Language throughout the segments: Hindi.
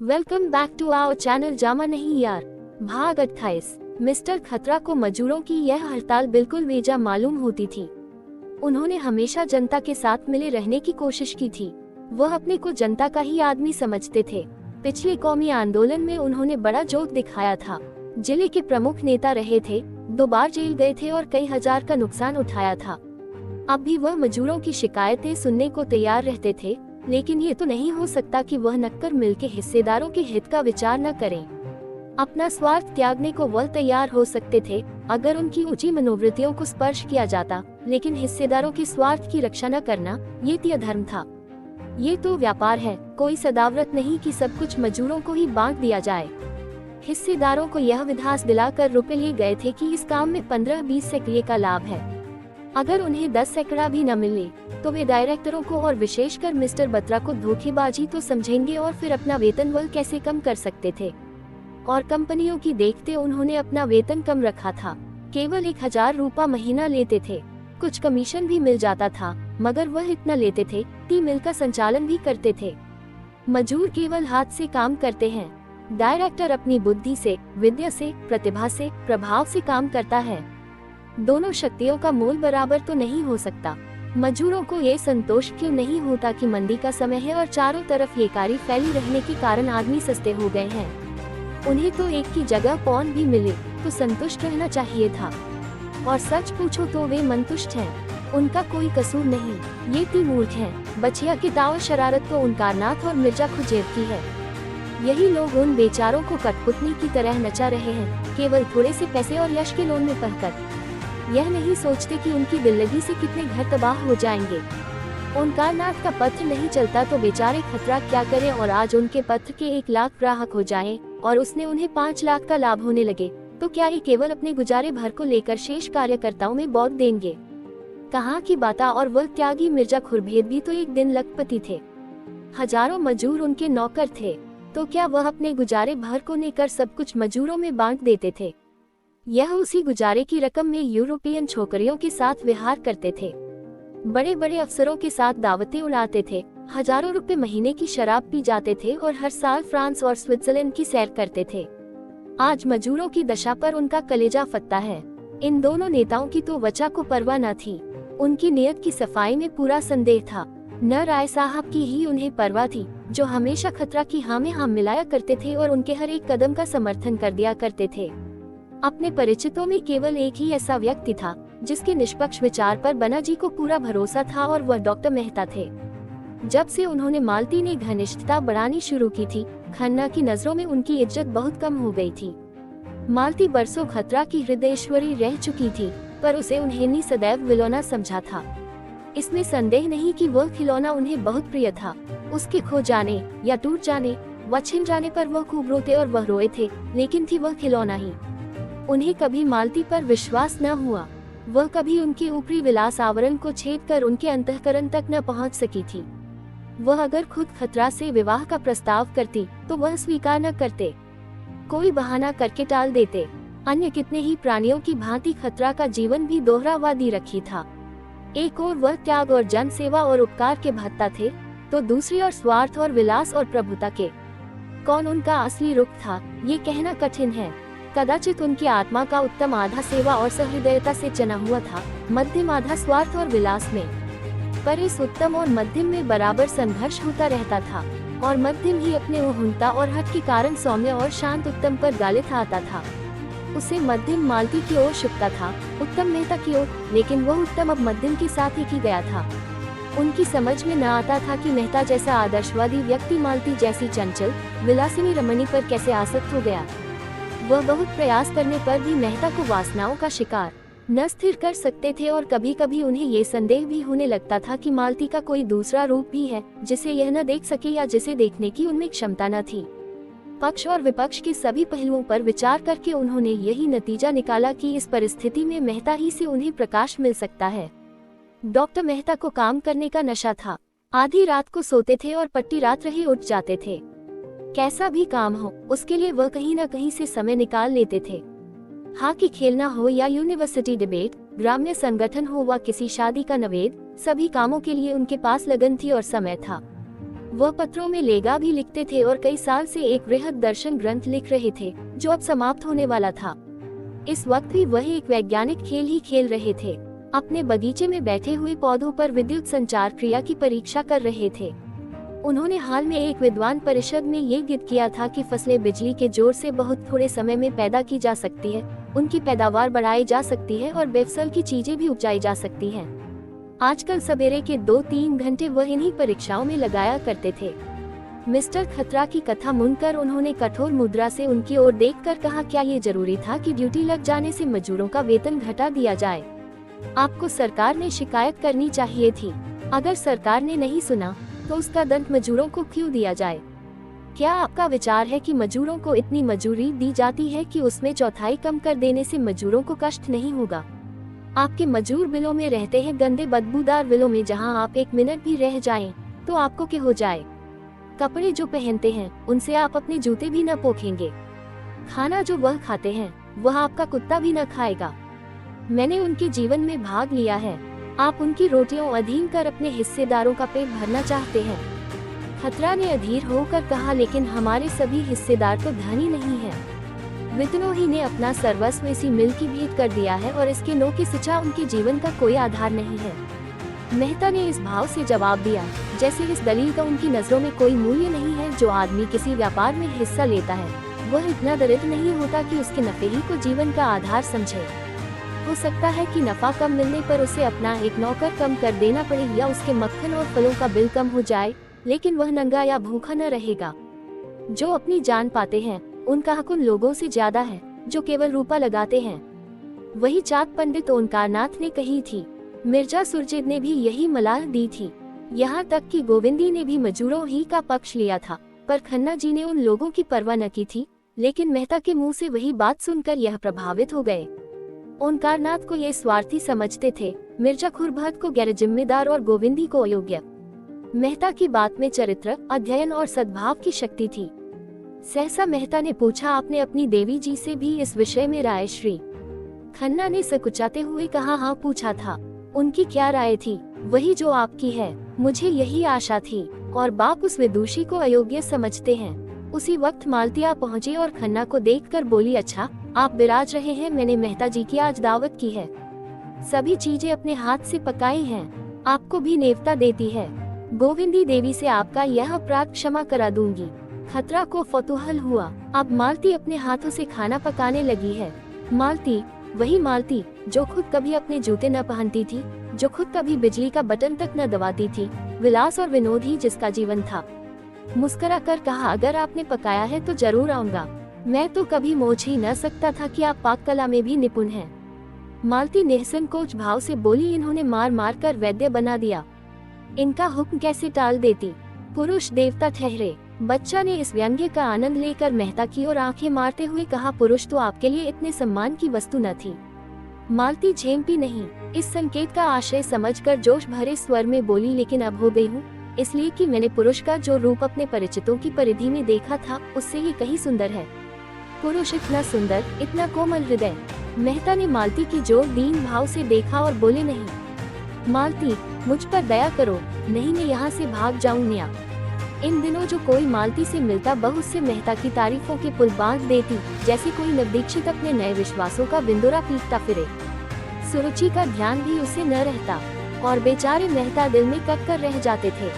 Welcome back to our channel जामा नहीं यार। भाग 28। मिस्टर खतरा को मजदूरों की यह हड़ताल बिल्कुल बेजा मालूम होती थी। उन्होंने हमेशा जनता के साथ मिले रहने की कोशिश की थी। वह अपने को जनता का ही आदमी समझते थे। पिछले कौमी आंदोलन में उन्होंने बड़ा जोश दिखाया था। जिले के प्रमुख नेता रहे थे, 2 बार जेल गए थे और कई हजार का नुकसान उठाया था। अब भी वह मजदूरों की शिकायतें सुनने को तैयार रहते थे, लेकिन ये तो नहीं हो सकता कि वह नक्कर मिल के हिस्सेदारों के हित का विचार न करें। अपना स्वार्थ त्यागने को वह तैयार हो सकते थे अगर उनकी ऊंची मनोवृत्तियों को स्पर्श किया जाता, लेकिन हिस्सेदारों के स्वार्थ की रक्षा न करना ये तो अधर्म था। ये तो व्यापार है, कोई सदाव्रत नहीं कि सब कुछ मजदूरों को ही बांट दिया जाए। हिस्सेदारों को यह विधास दिलाकर रुपए लिए गए थे कि इस काम में 15-20 सैकड़े का लाभ है। अगर उन्हें 10 सैकड़ा भी न मिले तो वे डायरेक्टरों को और विशेषकर मिस्टर बत्रा को धोखेबाजी तो समझेंगे, और फिर अपना वेतन वह कैसे कम कर सकते थे। और कंपनियों की देखते उन्होंने अपना वेतन कम रखा था। केवल 1000 रुपया महीना लेते थे। कुछ कमीशन भी मिल जाता था, मगर वह इतना लेते थे कि मिल का संचालन भी करते थे। मजदूर केवल हाथ से काम करते हैं, डायरेक्टर अपनी बुद्धि से, विद्या से, प्रतिभा से, प्रभाव से काम करता है। दोनों शक्तियों का मोल बराबर तो नहीं हो सकता। मजदूरों को ये संतोष क्यों नहीं होता कि मंदी का समय है और चारों तरफ बेकारी फैली रहने के कारण आदमी सस्ते हो गए हैं। उन्हें तो एक की जगह पौन भी मिले तो संतुष्ट रहना चाहिए था। और सच पूछो तो वे मंतुष्ट हैं। उनका कोई कसूर नहीं, ये ती मूर्ख हैं। बछिया की दाव शरारत तो उनकारनाथ और मिर्जा खुजेब की है। यही लोग उन बेचारों को कठपुतली की तरह नचा रहे हैं, केवल थोड़े से पैसे और यश के लोन में पढ़कर। यह नहीं सोचते कि उनकी दिल्लगी से कितने घर तबाह हो जाएंगे। ओंकारनाथ का पत्र नहीं चलता तो बेचारे खतरा क्या करें, और आज उनके पत्र के 1 लाख ग्राहक हो जाएं और उसने उन्हें 5 लाख का लाभ होने लगे तो क्या ये केवल अपने गुजारे भर को लेकर शेष कार्यकर्ताओं में बौद्ध देंगे। कहाँ की बाता, और वह त्यागी मिर्जा खुरभेद भी तो एक दिन लखपति थे। हजारों मजदूर उनके नौकर थे, तो क्या वह अपने गुजारे भर को लेकर सब कुछ मजदूरों में बांट देते थे। यह उसी गुजारे की रकम में यूरोपियन छोकरियों के साथ विहार करते थे, बड़े बड़े अफसरों के साथ दावतें उड़ाते थे, हजारों रुपए महीने की शराब पी जाते थे और हर साल फ्रांस और स्विट्जरलैंड की सैर करते थे। आज मजदूरों की दशा पर उनका कलेजा फटता है। इन दोनों नेताओं की तो वचा को परवाह न थी। उनकी नियत की सफाई में पूरा संदेह था। न राय साहब की ही उन्हें परवाह थी, जो हमेशा खतरा की हाँ में हाँ मिलाया करते थे और उनके हर एक कदम का समर्थन कर दिया करते थे। अपने परिचितों में केवल एक ही ऐसा व्यक्ति था जिसके निष्पक्ष विचार पर बना जी को पूरा भरोसा था, और वह डॉक्टर मेहता थे। जब से उन्होंने मालती ने घनिष्ठता बढ़ानी शुरू की थी, खन्ना की नजरों में उनकी इज्जत बहुत कम हो गई थी। मालती बरसों खतरा की हृदयेश्वरी रह चुकी थी, पर उसे उन्हें सदैव विलोना समझा था। इसमें संदेह नहीं कि वह खिलौना उन्हें बहुत प्रिय था। उसके खो जाने या टूट जाने व छिन जाने पर वह खूब रोते और वह रोए थे, लेकिन थी वह खिलौना ही। उन्हें कभी मालती पर विश्वास न हुआ। वह कभी उनके ऊपरी विलास आवरण को छेद कर उनके अंतःकरण तक न पहुंच सकी थी। वह अगर खुद खतरा से विवाह का प्रस्ताव करती तो वह स्वीकार न करते, कोई बहाना करके टाल देते। अन्य कितने ही प्राणियों की भांति खतरा का जीवन भी दोहरावादी रखी था। एक ओर वह त्याग और जन सेवा और उपकार के भत्ता थे, तो दूसरी ओर स्वार्थ और विलास और प्रभुता के। कौन उनका असली रुख था ये कहना कठिन है। कदाचित उनकी आत्मा का उत्तम आधा सेवा और सहृदयता से चना हुआ था, मध्यम आधा स्वार्थ और विलास में। पर इस उत्तम और मध्यम में बराबर संघर्ष होता रहता था, और मध्यम ही अपने उहुनता और हट के कारण सौम्य और शांत उत्तम पर गालित आता था। उसे मध्यम मालती की ओर झुकता था, उत्तम मेहता की ओर, लेकिन वह उत्तम अब मध्यम के साथ ही गया था। उनकी समझ में न आता था कि मेहता जैसा आदर्शवादी व्यक्ति मालती जैसी चंचल विलासिनी रमणी पर कैसे आसक्त हो गया। वह बहुत प्रयास करने पर भी मेहता को वासनाओं का शिकार न स्थिर कर सकते थे, और कभी कभी उन्हें ये संदेह भी होने लगता था कि मालती का कोई दूसरा रूप भी है जिसे यह न देख सके या जिसे देखने की उनमें क्षमता न थी। पक्ष और विपक्ष के सभी पहलुओं पर विचार करके उन्होंने यही नतीजा निकाला कि इस परिस्थिति में मेहता ही से उन्हें प्रकाश मिल सकता है। डॉक्टर मेहता को काम करने का नशा था। आधी रात को सोते थे और पट्टी रात रहे उठ जाते थे। कैसा भी काम हो, उसके लिए वह कहीं न कहीं से समय निकाल लेते थे। हॉकी खेलना हो या यूनिवर्सिटी डिबेट, ग्राम्य संगठन हो व किसी शादी का नवेद, सभी कामों के लिए उनके पास लगन थी और समय था। वह पत्रों में लेगा भी लिखते थे और कई साल से एक बृहद दर्शन ग्रंथ लिख रहे थे जो अब समाप्त होने वाला था। इस वक्त भी वह एक वैज्ञानिक खेल ही खेल रहे थे। अपने बगीचे में बैठे हुए पौधों पर विद्युत संचार क्रिया की परीक्षा कर रहे थे। उन्होंने हाल में एक विद्वान परिषद में ये गिद किया था कि फसलें बिजली के जोर से बहुत थोड़े समय में पैदा की जा सकती है, उनकी पैदावार बढ़ाई जा सकती है और बेफसल की चीजें भी उपजाई जा सकती हैं। आजकल सवेरे के 2-3 घंटे वह इन्हीं परीक्षाओं में लगाया करते थे। मिस्टर खतरा की कथा सुनकर उन्होंने कठोर मुद्रा से उनकी ओर देखकर कहा, क्या ये जरूरी था कि ड्यूटी लग जाने से मजदूरों का वेतन घटा दिया जाए? आपको सरकार ने शिकायत करनी चाहिए थी। अगर सरकार ने नहीं सुना तो उसका दंड मजदूरों को क्यों दिया जाए? क्या आपका विचार है कि मजदूरों को इतनी मजदूरी दी जाती है कि उसमें चौथाई कम कर देने से मजदूरों को कष्ट नहीं होगा? आपके मजदूर बिलों में रहते हैं, गंदे बदबूदार बिलों में, जहां आप 1 मिनट भी रह जाएं तो आपको क्या हो जाए? कपड़े जो पहनते हैं उनसे आप अपने जूते भी न पोंखेंगे। खाना जो वह खाते हैं वह आपका कुत्ता भी न खाएगा। मैंने उनके जीवन में भाग लिया है। आप उनकी रोटियों अधीन कर अपने हिस्सेदारों का पेट भरना चाहते हैं। खतरा ने अधीर होकर कहा, लेकिन हमारे सभी हिस्सेदार तो धनी नहीं हैं। वितनों ने अपना सर्वस्व इसी मिल की भेंट कर दिया है और इसके नो के सिवा उनके जीवन का कोई आधार नहीं है। मेहता ने इस भाव से जवाब दिया जैसे इस दलील का उनकी नजरों में कोई मूल्य नहीं है। जो आदमी किसी व्यापार में हिस्सा लेता है वह इतना दरिद्र नहीं होता कि उसके नफे ही को जीवन का आधार समझे। हो सकता है कि नफा कम मिलने पर उसे अपना एक नौकर कम कर देना पड़े या उसके मक्खन और फलों का बिल कम हो जाए, लेकिन वह नंगा या भूखा न रहेगा। जो अपनी जान पाते हैं उनका हक उन लोगों से ज्यादा है जो केवल रूपा लगाते हैं। वही चाक पंडित ओंकारनाथ ने कही थी। मिर्जा सुरजीत ने भी यही मलाह दी थी। यहाँ तक कि गोविंदी ने भी मजदूरों ही का पक्ष लिया था, पर खन्ना जी ने उन लोगों की परवाह न की थी। लेकिन मेहता के मुंह से वही बात सुनकर यह प्रभावित हो गए। ओंकारनाथ को ये स्वार्थी समझते थे, मिर्जा खुरभत को गैर जिम्मेदार और गोविंदी को अयोग्य। मेहता की बात में चरित्र, अध्ययन और सद्भाव की शक्ति थी। सहसा मेहता ने पूछा, आपने अपनी देवी जी से भी इस विषय में राय? श्री खन्ना ने सकुचाते हुए कहा, हाँ पूछा था। उनकी क्या राय थी? वही जो आपकी है। मुझे यही आशा थी। और बाप उस विदुषी को अयोग्य समझते हैं। उसी वक्त मालतिया पहुँची और खन्ना को देखकर बोली, अच्छा आप विराज रहे हैं, मैंने मेहता जी की आज दावत की है। सभी चीजें अपने हाथ से पकाई हैं। आपको भी नेवता देती है। गोविंदी देवी से आपका यह अपराध क्षमा करा दूंगी। खतरा को फतूहल हुआ। अब मालती अपने हाथों से खाना पकाने लगी है। मालती, वही मालती जो खुद कभी अपने जूते न पहनती थी, जो खुद कभी बिजली का बटन तक न दबाती थी। विलास और विनोद ही जिसका जीवन था। मुस्कुरा कर कहा, अगर आपने पकाया है तो जरूर आऊंगा। मैं तो कभी मोच ही न सकता था कि आप पाक कला में भी निपुण हैं। मालती निःसंकोच भाव से बोली, इन्होंने मार मार कर वैद्य बना दिया। इनका हुक्म कैसे टाल देती? पुरुष देवता ठहरे। बच्चा ने इस व्यंग्य का आनंद लेकर मेहता की ओर आंखें मारते हुए कहा, पुरुष तो आपके लिए इतने सम्मान की वस्तु न थी। मालती झेमती नहीं। इस संकेत का आशय समझकर जोश भरे स्वर में बोली, लेकिन अब हो गई हूँ, इसलिए कि मैंने पुरुष का जो रूप अपने परिचितों की परिधि में देखा था उससे ये कहीं सुंदर है। पुरुष इतना सुंदर, इतना कोमल हृदय। मेहता ने मालती की जोर दीन भाव से देखा और बोले, नहीं मालती, मुझ पर दया करो, नहीं मैं यहाँ से भाग जाऊँ न्या। इन दिनों जो कोई मालती से मिलता बहुत से मेहता की तारीफों के पुल बांध देती, जैसे कोई नवदीक्षित अपने नए विश्वासों का बिंदुरा पीटता फिरे। सुरुचि का ध्यान भी उसे न रहता और बेचारे मेहता दिल में कट कर रह जाते थे।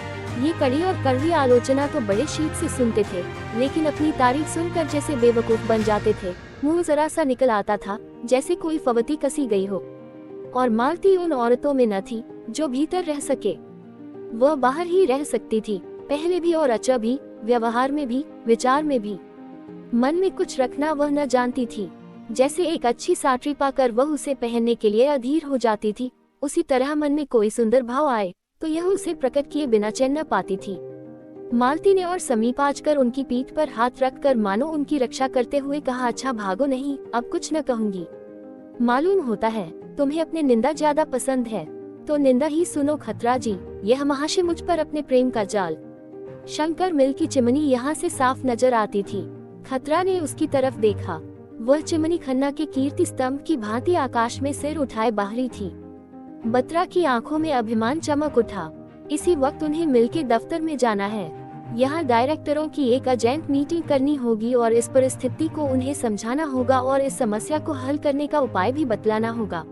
ये कड़ी और कड़वी आलोचना तो बड़े शीत से सुनते थे, लेकिन अपनी तारीफ सुनकर जैसे बेवकूफ बन जाते थे। मुंह जरा सा निकल आता था जैसे कोई फवती कसी गई हो। और मालती उन औरतों में न थी जो भीतर रह सके। वह बाहर ही रह सकती थी, पहले भी और अच्छा भी, व्यवहार में भी, विचार में भी। मन में कुछ रखना वह न जानती थी। जैसे एक अच्छी साटरी पाकर वह उसे पहनने के लिए अधीर हो जाती थी, उसी तरह मन में कोई सुंदर भाव आए तो यह उसे प्रकट किए बिना चैन न पाती थी। मालती ने और समीप आकर उनकी पीठ पर हाथ रखकर मानो उनकी रक्षा करते हुए कहा, अच्छा भागो नहीं, अब कुछ न कहूंगी। मालूम होता है तुम्हें अपने निंदा ज्यादा पसंद है, तो निंदा ही सुनो खतरा जी। यह महाशय मुझ पर अपने प्रेम का जाल। शंकर मिल की चिमनी यहाँ से साफ नजर आती थी। खतरा ने उसकी तरफ देखा। वह चिमनी खन्ना के कीर्ति स्तंभ की भांति आकाश में सिर उठाए बाहरी थी। बत्रा की आंखों में अभिमान चमक उठा। इसी वक्त उन्हें मिल के दफ्तर में जाना है। यहाँ डायरेक्टरों की एक अर्जेंट मीटिंग करनी होगी और इस परिस्थिति को उन्हें समझाना होगा और इस समस्या को हल करने का उपाय भी बतलाना होगा।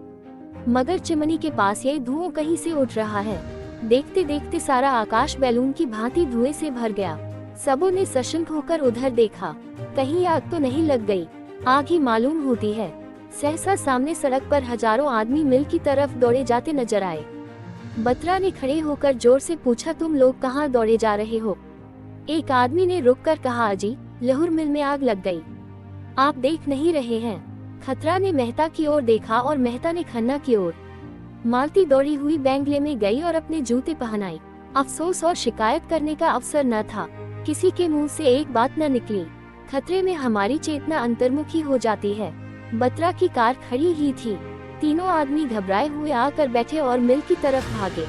मगर चिमनी के पास यह धुआं कहीं से उठ रहा है। देखते देखते सारा आकाश बैलून की भांति धुएं से भर गया। सबों ने सशंक होकर उधर देखा, कहीं आग तो नहीं लग गई। आग ही मालूम होती है। सहसा सामने सड़क पर हजारों आदमी मिल की तरफ दौड़े जाते नजर आए। बत्रा ने खड़े होकर जोर से पूछा, तुम लोग कहाँ दौड़े जा रहे हो? एक आदमी ने रुककर कहा, अजी लहुर मिल में आग लग गई, आप देख नहीं रहे हैं। खतरा ने मेहता की ओर देखा और मेहता ने खन्ना की ओर। मालती दौड़ी हुई बैंगले में गई और अपने जूते पहनाई। अफसोस और शिकायत करने का अवसर न था। किसी के मुंह से एक बात न निकली। खतरे में हमारी चेतना अंतर्मुखी हो जाती है। बत्रा की कार खड़ी ही थी। तीनों आदमी घबराए हुए आकर बैठे और मिल की तरफ भागे।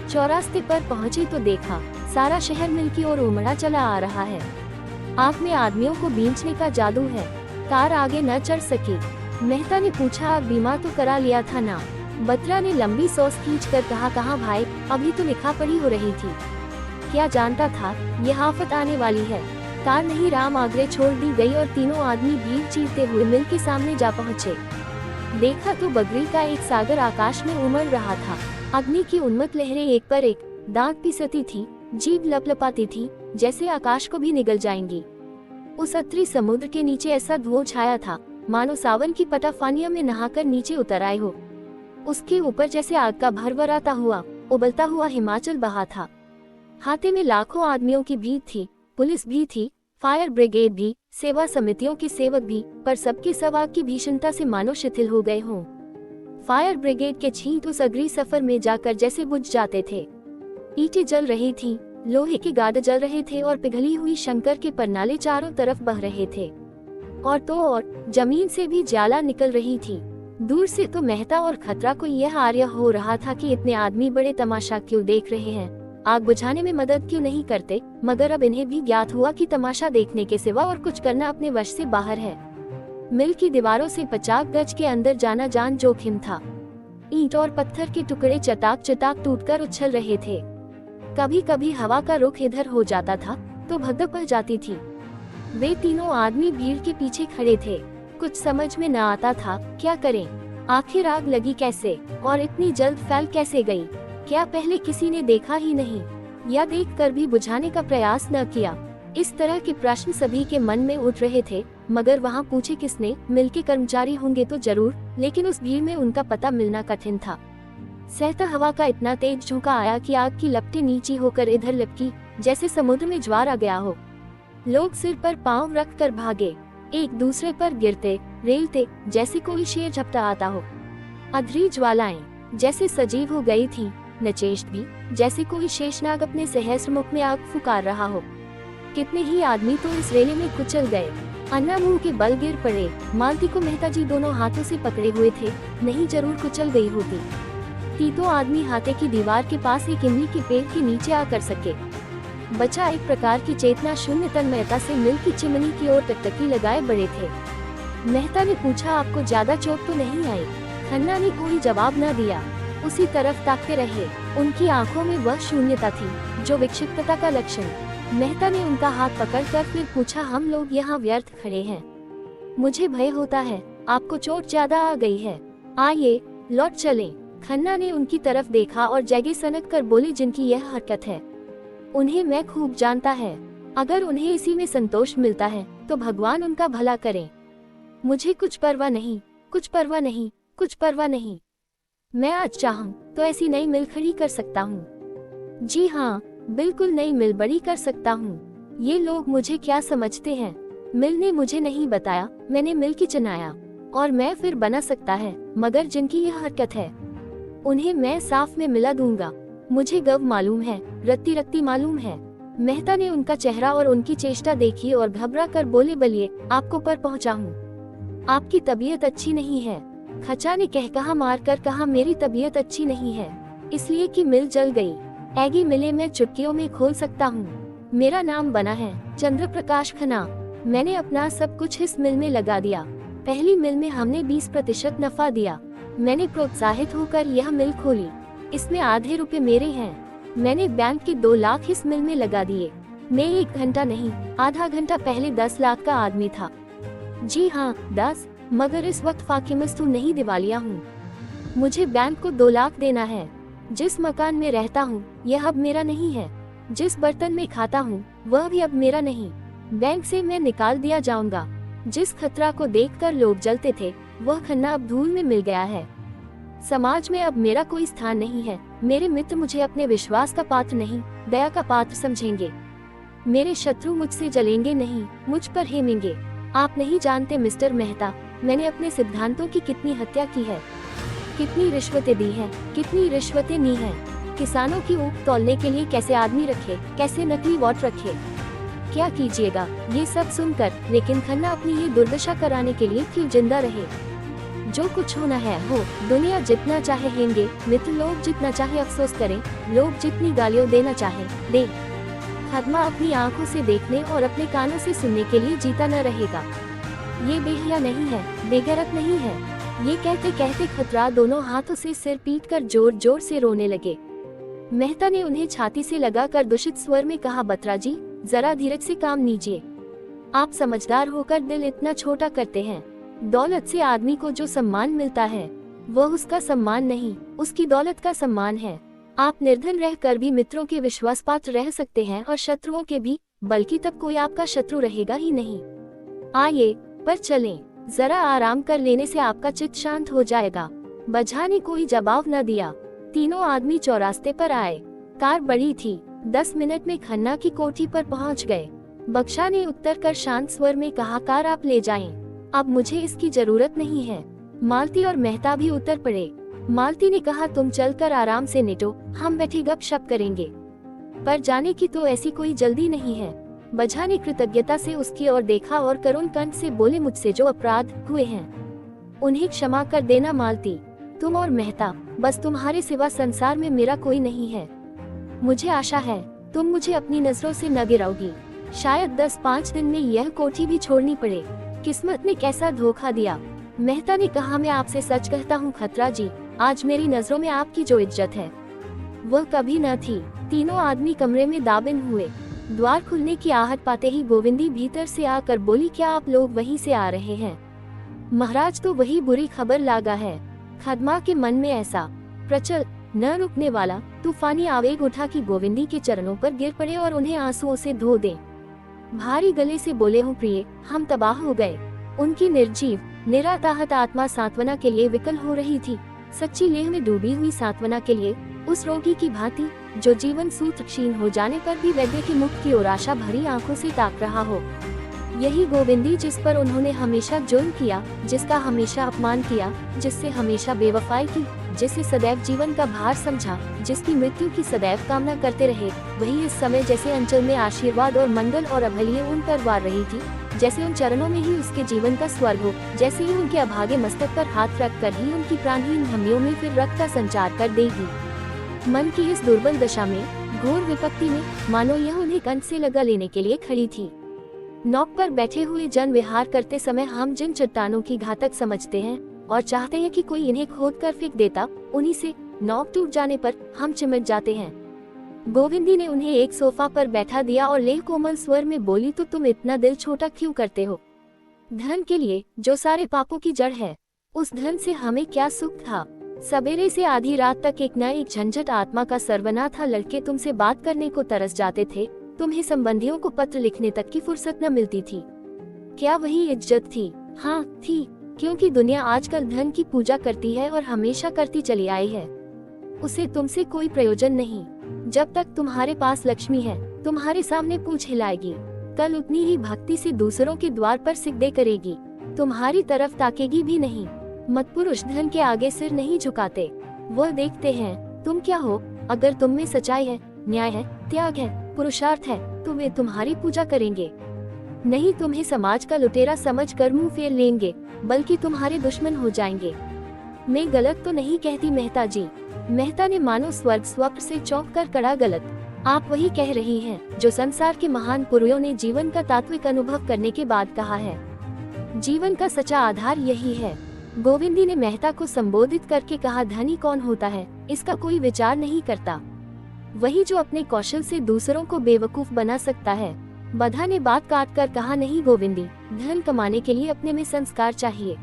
चौरास्ते पर पहुंचे तो देखा सारा शहर मिल की ओर उमड़ा चला आ रहा है। आग में आदमियों को बींचने का जादू है। कार आगे न चढ़ सकी। मेहता ने पूछा, आप बीमा तो करा लिया था ना? बत्रा ने लंबी सांस खींचकर कहा, कहाँ भाई, अभी तो लिखा पढ़ी हो रही थी। क्या जानता था ये आफत आने वाली है। कार नहीं राम आगरे छोड़ दी गई और तीनों आदमी भीड़ चीरते हुए मिल के सामने जा पहुँचे। देखा तो बगरी का एक सागर आकाश में उमड़ रहा था। अग्नि की उन्मत्त लहरें एक पर एक, दांत पिसती थी, जीभ लपलपाती थी, जैसे आकाश को भी निगल जाएंगी। उस अतरी समुद्र के नीचे ऐसा धुआं छाया था मानो सावन की पटाफानियों में नहाकर नीचे उतर आए हो। उसके ऊपर जैसे आग का भरभराता हुआ उबलता हुआ हिमाचल बहा था। हाथे में लाखों आदमियों की भीड़ थी, पुलिस भी थी, फायर ब्रिगेड भी, सेवा समितियों के सेवक भी, पर सबके सब आग की भीषणता से मानो शिथिल हो गए हों। फायर ब्रिगेड के छींट उस अग्नि सफर में जाकर जैसे बुझ जाते थे। ईंटें जल रही थीं, लोहे के गाद जल रहे थे और पिघली हुई शंकर के परनाले चारों तरफ बह रहे थे। और तो और जमीन से भी ज्वाला निकल रही थी। दूर से तो मेहता और खतरा को यह आर्य हो रहा था कि इतने आदमी बड़े तमाशा क्यों देख रहे हैं, आग बुझाने में मदद क्यों नहीं करते। मगर अब इन्हें भी ज्ञात हुआ कि तमाशा देखने के सिवा और कुछ करना अपने वश से बाहर है। मिल की दीवारों से 50 गज के अंदर जाना जान जोखिम था। ईंट और पत्थर के टुकड़े चटाक चटाक टूटकर उछल रहे थे। कभी कभी हवा का रुख इधर हो जाता था तो भगदड़ पड़ जाती थी। वे तीनों आदमी भीड़ के पीछे खड़े थे। कुछ समझ में न आता था क्या करें। आखिर आग लगी कैसे और इतनी जल्द फैल कैसे गई? क्या पहले किसी ने देखा ही नहीं या देखकर भी बुझाने का प्रयास न किया? इस तरह के प्रश्न सभी के मन में उठ रहे थे। मगर वहाँ पूछे किसने? मिल के कर्मचारी होंगे तो जरूर, लेकिन उस भीड़ में उनका पता मिलना कठिन था। सहता हवा का इतना तेज झोंका आया कि आग की लपटें नीची होकर इधर लपकी, जैसे समुद्र में ज्वार आ गया हो। लोग सिर पर पांव रख कर भागे, एक दूसरे पर गिरते रेलते, जैसे कोई शेर झपटा आता हो। अधरी ज्वालाएं जैसे सजीव हो गई थीं, नचेष्ट भी, जैसे कोई शेषनाग अपने सहस्र मुख में आग फुकार रहा हो। कितने ही आदमी तो इस रेले में कुचल गए। अन्ना मुंह के बल गिर पड़े। मालती को मेहता जी दोनों हाथों से पकड़े हुए थे, नहीं जरूर कुचल गई होती। तीनों आदमी हाथे की दीवार के पास एक इमली के पेड़ के नीचे आकर सके। बचा एक प्रकार की चेतना शून्य तन्मयता से मिल की चिमनी की ओर टकटकी लगाए बड़े थे। मेहता ने पूछा, आपको ज्यादा चोट तो नहीं आई? खन्ना ने कोई जवाब न दिया, उसी तरफ ताकते रहे। उनकी आंखों में वह शून्यता थी जो विक्षिप्तता का लक्षण। मेहता ने उनका हाथ पकड़कर फिर पूछा, हम लोग यहाँ व्यर्थ खड़े हैं? मुझे भय होता है आपको चोट ज्यादा आ गई है, आइए लौट चलें। खन्ना ने उनकी तरफ देखा और जगह सनक कर बोले, जिनकी यह हरकत है उन्हें मैं खूब जानता है। अगर उन्हें इसी में संतोष मिलता है तो भगवान उनका भला करें। मुझे कुछ परवाह नहीं, कुछ परवाह नहीं, कुछ परवाह नहीं। मैं आज चाहूँ तो ऐसी नई मिल खड़ी कर सकता हूँ। जी हाँ, बिल्कुल नई मिल बड़ी कर सकता हूँ। ये लोग मुझे क्या समझते हैं? मिल ने मुझे नहीं बताया, मैंने मिल की चनाया और मैं फिर बना सकता है। मगर जिनकी यह हरकत है उन्हें मैं साफ में मिला दूंगा। मुझे गव मालूम है, रत्ती रत्ती मालूम है। मेहता ने उनका चेहरा और उनकी चेष्टा देखी और घबरा कर बोले, बलिए आपको पर पहुँचा हूँ, आपकी तबीयत अच्छी नहीं है। खचा ने कहकहा मारकर कहा, मेरी तबीयत अच्छी नहीं है इसलिए कि मिल जल गई। ऐगी मिले मैं चुटकियों में खोल सकता हूँ। मेरा नाम बना है चंद्र प्रकाश खन्ना। मैंने अपना सब कुछ इस मिल में लगा दिया। पहली मिल में हमने 20% नफा दिया। मैंने प्रोत्साहित होकर यह मिल खोली। इसमें आधे रुपए मेरे हैं। मैंने बैंक के 2 लाख इस मिल में लगा दिए। मैं 1 घंटा नहीं, आधा घंटा पहले 10 लाख का आदमी था। जी हाँ, 10, मगर इस वक्त फाकिमस्तू नहीं दिवालिया हूँ। मुझे बैंक को 2 लाख देना है। जिस मकान में रहता हूँ यह अब मेरा नहीं है। जिस बर्तन में खाता हूँ वह भी अब मेरा नहीं। बैंक से मैं निकाल दिया जाऊंगा। जिस खतरा को देखकर लोग जलते थे वह खन्ना अब धूल में मिल गया है। समाज में अब मेरा कोई स्थान नहीं है। मेरे मित्र मुझे अपने विश्वास का पात्र नहीं, दया का पात्र समझेंगे। मेरे शत्रु मुझसे जलेंगे नहीं, मुझ पर हेमेंगे। आप नहीं जानते मिस्टर मेहता, मैंने अपने सिद्धांतों की कितनी हत्या की है, कितनी रिश्वतें दी हैं, कितनी रिश्वतें ली हैं। किसानों की ऊख तौलने के लिए कैसे आदमी रखे, कैसे नकली वोट रखे। क्या कीजिएगा ये सब सुनकर, लेकिन खन्ना अपनी ये दुर्दशा कराने के लिए क्यों जिंदा रहे। जो कुछ होना है हो, दुनिया जितना चाहे हेंगे, मित्र लोग जितना चाहे अफसोस करें, लोग जितनी गालियां देना चाहे दे। खदमा अपनी आंखों से देखने और अपने कानों से सुनने के लिए जीता न रहेगा। ये बेहया नहीं है, बेगैरत नहीं है। ये कहते कहते खतरा दोनों हाथों से सिर पीट कर जोर जोर से रोने लगे। मेहता ने उन्हें छाती से लगाकर दूषित स्वर में कहा, बत्रा जी जरा धीरज से काम लीजिए। आप समझदार होकर दिल इतना छोटा करते हैं। दौलत से आदमी को जो सम्मान मिलता है वह उसका सम्मान नहीं, उसकी दौलत का सम्मान है। आप निर्धन रहकर भी मित्रों के विश्वास पात्र रह सकते हैं और शत्रुओं के भी, बल्कि तब कोई आपका शत्रु रहेगा ही नहीं। आइए पर चलें, जरा आराम कर लेने से आपका चित्त शांत हो जाएगा। बझा ने कोई जवाब न दिया। तीनों आदमी चौरास्ते पर आए। कार बड़ी थी। 10 मिनट में खन्ना की कोठी पर पहुंच गए। बख्शा ने उत्तर कर शांत स्वर में कहा, कार आप ले जाएं, अब मुझे इसकी जरूरत नहीं है। मालती और मेहता भी उतर पड़े। मालती ने कहा, तुम चलकर आराम से लेटो, हम बैठे गपशप करेंगे। पर जाने की तो ऐसी कोई जल्दी नहीं है। बझा ने कृतज्ञता से उसकी ओर देखा और करुण कंठ से बोले, मुझसे जो अपराध हुए हैं उन्हें क्षमा कर देना मालती। तुम और मेहता, बस तुम्हारे सिवा संसार में मेरा कोई नहीं है। मुझे आशा है तुम मुझे अपनी नजरों से न गिराओगी। शायद 10-5 दिन में यह कोठी भी छोड़नी पड़े। किस्मत ने कैसा धोखा दिया। मेहता ने कहा, मैं आपसे सच कहता हूँ खतरा जी, आज मेरी नजरों में आपकी जो इज्जत है वह कभी न थी। तीनों आदमी कमरे में दाबिन हुए। द्वार खुलने की आहट पाते ही गोविंदी भीतर से आकर बोली, क्या आप लोग वहीं से आ रहे हैं? महाराज तो वही बुरी खबर लागा है। खदमा के मन में ऐसा प्रचल न रुकने वाला तूफानी आवेग उठा कि गोविंदी के चरणों पर गिर पड़े और उन्हें आंसुओं से धो दे। भारी गले से बोले, हूँ प्रिय, हम तबाह हो गए। उनकी निर्जीव निराताहत आत्मा सांत्वना के लिए विकल हो रही थी। सच्ची लेह में डूबी हुई सांत्वना के लिए, उस रोगी की भांति जो जीवन सूत्र क्षीण हो जाने पर भी वैद्य के मुख की ओर आशा भरी आंखों से ताक रहा हो। यही गोविंदी जिस पर उन्होंने हमेशा जुल्म किया, जिसका हमेशा अपमान किया, जिससे हमेशा बेवफाई की, जिसे सदैव जीवन का भार समझा, जिसकी मृत्यु की सदैव कामना करते रहे, वही इस समय जैसे अंचल में आशीर्वाद और मंगल और अभलिये उन पर वार रही थी, जैसे उन चरणों में ही उसके जीवन का स्वर्ग हो, जैसे ही उनके अभागे मस्तक पर हाथ रख कर ही उनकी प्राणहीन धमनियों में फिर रक्त का संचार कर देगी। मन की इस दुर्बल दशा में, घोर विपत्ति में, मानो यह उन्हें कंठ से लगा लेने के लिए खड़ी थी। नौक पर बैठे हुए जन विहार करते समय हम जिन चट्टानों की घातक समझते हैं और चाहते हैं कि कोई इन्हें खोद कर फेंक देता, उन्हीं से नौक टूट जाने पर हम चिमट जाते हैं। गोविंदी ने उन्हें एक सोफा पर बैठा दिया और लेह कोमल स्वर में बोली, तो तुम इतना दिल छोटा क्यों करते हो? धन के लिए जो सारे पापों की जड़ है, उस धन से हमें क्या सुख था? सवेरे से आधी रात तक एक न एक झंझट आत्मा का सरवना था। लड़के तुमसे बात करने को तरस जाते थे, तुम्हें संबंधियों को पत्र लिखने तक की फुर्सत न मिलती थी। क्या वही इज्जत थी? हाँ थी, क्योंकि दुनिया आजकल धन की पूजा करती है और हमेशा करती चली आई है। उसे तुमसे कोई प्रयोजन नहीं। जब तक तुम्हारे पास लक्ष्मी है, तुम्हारे सामने पूंछ हिलाएगी, कल उतनी ही भक्ति से दूसरों के द्वार पर सिजदे करेगी, तुम्हारी तरफ ताकेगी भी नहीं। मत पुरुष धन के आगे सिर नहीं झुकाते, वह देखते हैं तुम क्या हो। अगर तुम में सच्चाई है, न्याय है, त्याग है, पुरुषार्थ है, तो वे तुम्हारी पूजा करेंगे। नहीं तुम्हें समाज का लुटेरा समझ कर मुंह फेर लेंगे, बल्कि तुम्हारे दुश्मन हो जाएंगे। मैं गलत तो नहीं कहती मेहता जी। मेहता ने मानो स्वर्ग स्वप्न से चौंक कर कड़ा, गलत आप वही कह रही हैं जो संसार के महान पुरुषों ने जीवन का तात्विक अनुभव करने के बाद कहा है। जीवन का सच्चा आधार यही है। गोविंदी ने मेहता को संबोधित करके कहा, धनी कौन होता है इसका कोई विचार नहीं करता। वही जो अपने कौशल से दूसरों को बेवकूफ बना सकता है। बधा ने बात काट कर कहा, नहीं गोविंदी, धन कमाने के लिए अपने में संस्कार चाहिए।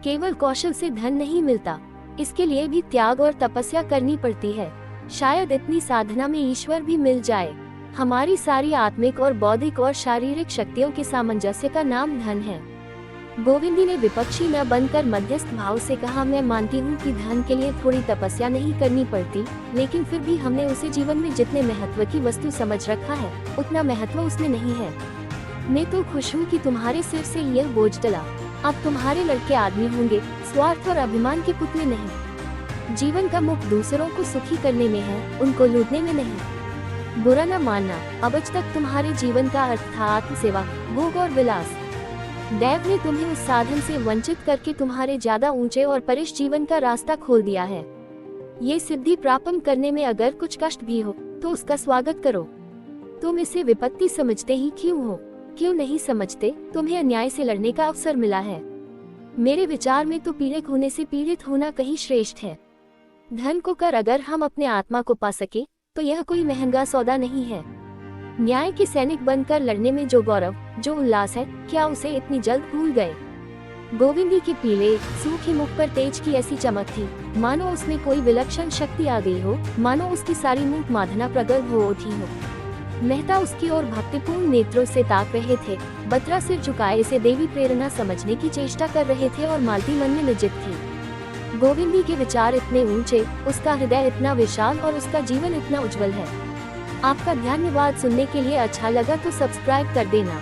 केवल कौशल से धन नहीं मिलता, इसके लिए भी त्याग और तपस्या करनी पड़ती है। शायद इतनी साधना में ईश्वर भी मिल जाए। हमारी सारी आत्मिक और बौद्धिक और शारीरिक शक्तियों के सामंजस्य का नाम धन है। गोविंदी ने विपक्षी न बनकर मध्यस्थ भाव से कहा, मैं मानती हूँ कि धन के लिए थोड़ी तपस्या नहीं करनी पड़ती, लेकिन फिर भी हमने उसे जीवन में जितने महत्व की वस्तु समझ रखा है, उतना महत्व उसमें नहीं है। मैं तो खुश हूँ कि तुम्हारे सिर से यह बोझ टला। अब तुम्हारे लड़के आदमी होंगे, स्वार्थ और अभिमान के पुतले नहीं। जीवन का मुख दूसरों को सुखी करने में है, उनको लूटने में नहीं। बुरा न मानना, अबज तक तुम्हारे जीवन का अर्थ था आत्म सेवा, भोग और विलास। दैव ने तुम्हें उस साधन से वंचित करके तुम्हारे ज्यादा ऊंचे और परिश जीवन का रास्ता खोल दिया है। ये सिद्धि प्राप्त करने में अगर कुछ कष्ट भी हो तो उसका स्वागत करो। तुम इसे विपत्ति समझते ही क्यों हो? क्यों नहीं समझते? तुम्हें अन्याय से लड़ने का अवसर मिला है। मेरे विचार में तो पीड़ित होने से पीड़ित होना कहीं श्रेष्ठ है। धन को कर अगर हम अपने आत्मा को पा सके तो यह कोई महंगा सौदा नहीं है। न्याय के सैनिक बनकर लड़ने में जो गौरव, जो उल्लास है, क्या उसे इतनी जल्द भूल गए? गोविंदी के पीले सूखे मुख पर तेज की ऐसी चमक थी, मानो उसमें कोई विलक्षण शक्ति आ गई हो, मानो उसकी सारी मूक माधना प्रगट हो उठी हो। मेहता उसकी ओर भक्तिपूर्ण नेत्रों से ताक रहे थे। बत्रा सिर झुकाए इसे देवी प्रेरणा समझने की चेष्टा कर रहे थे और मालती मन में निजित थी। गोविंदी के विचार इतने ऊंचे, उसका हृदय इतना विशाल और उसका जीवन इतना उज्जवल है। आपका धन्यवाद। सुनने के लिए अच्छा लगा तो सब्सक्राइब कर देना।